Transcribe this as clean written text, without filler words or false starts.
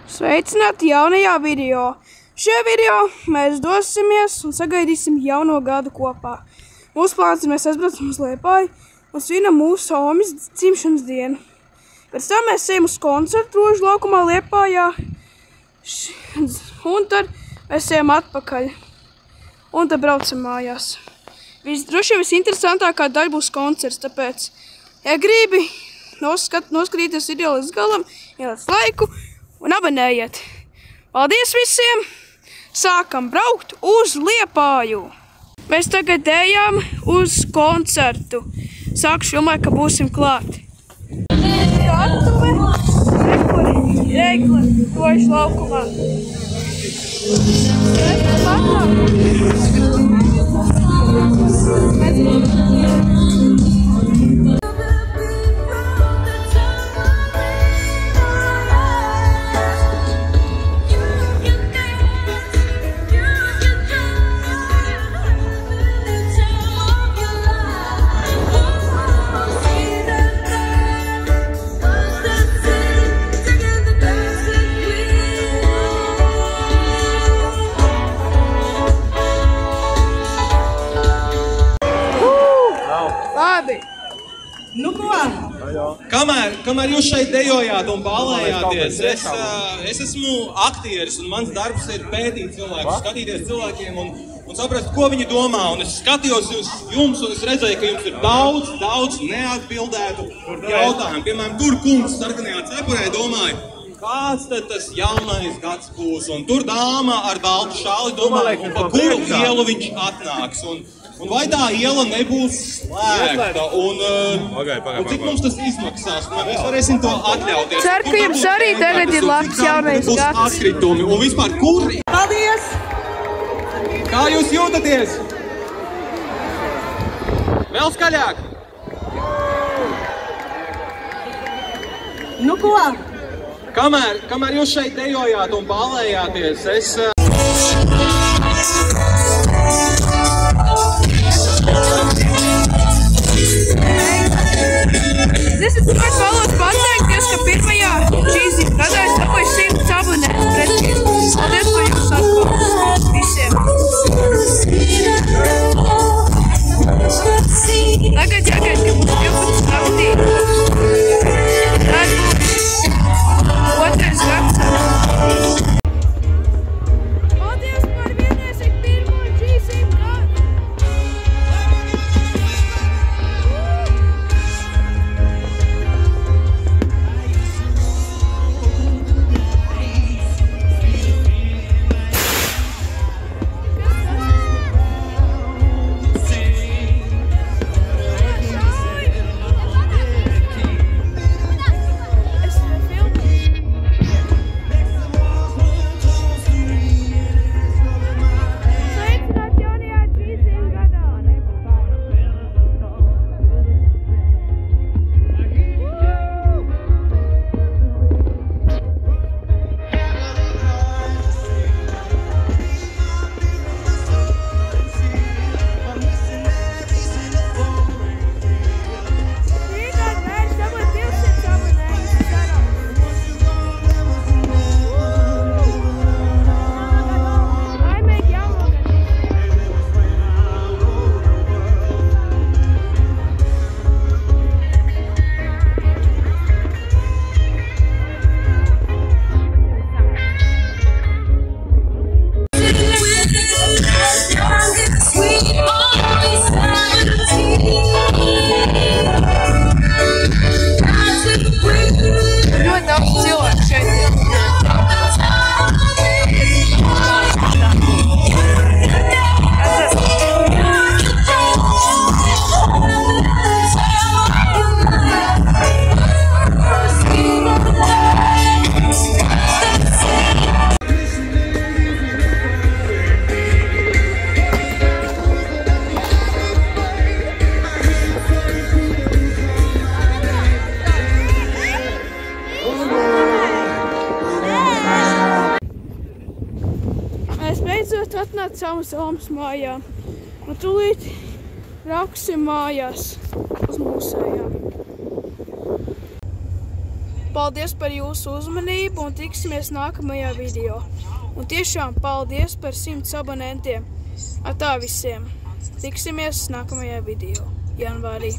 Sveicināti jaunajā video! Šajā video mēs dosimies un sagaidīsim jauno gadu kopā. Mūsu plāns ir, mēs aizbraucam uz Liepāju un svinam mūsu omis dzimšanas dienu. Pēc tam mēs ejam uz koncertu Rožu laukumā Liepājā un tad mēs ejam atpakaļ un tad braucam mājās. Droši vien visinteresantākā daļa būs koncerts, tāpēc, ja gribi noskatīties video līdz galam, ieliec laiku un abonējiet. Paldies visiem! Sākam braukt uz Liepāju! Mēs tagad ejam uz koncertu. Sākšu filmēt, ka būsim klāti. Skatuve, Regla, Rožu laukumā. Nu ko? Kamēr jūs šeit dejojāt un ballējāties, es esmu aktieris un mans darbs ir pētīt cilvēkus, skatīties cilvēkiem un saprast, ko viņi domā. Un es skatījos jums un es redzēju, ka jums ir daudz neatbildētu jautājumu. Piemēram, tur kungs sarkanajā cepurē domāja, kāds tad tas jaunais gads būs. Un tur dāma ar baltu šāli domāja, un pa kuru ielu viņš atnāks. Un vai tā iela nebūs slēgta, un cik mums tas izmaksās, un mēs varēsim to atļauties. Ceru, ka jums arī tagad ir labs jaunais gads. Būs atkritumi, un vispār kur? Paldies! Kā jūs jūtaties? Vēl skaļāk! Nu ko? Kamēr jūs šeit dejojāt un ballējāties, Es vēlos pateikties, ka pirmajā šīs gadā es dabūju 100 abonētu pretīs. Paldies, ko jūs atbalstat visiem. Tagad jāgaid, ka būs 12 naktī. Tad būs otrais gads. Paldies par vienēsim pirmo G100 gadu. beidzot atnācām uz Almas mājām. Un tūlīt brauksim mājās uz mūsējām. paldies par jūsu uzmanību un tiksimies nākamajā video. Un tiešām paldies par 100 abonentiem. Atā visiem. Tiksimies nākamajā video. Janvārī.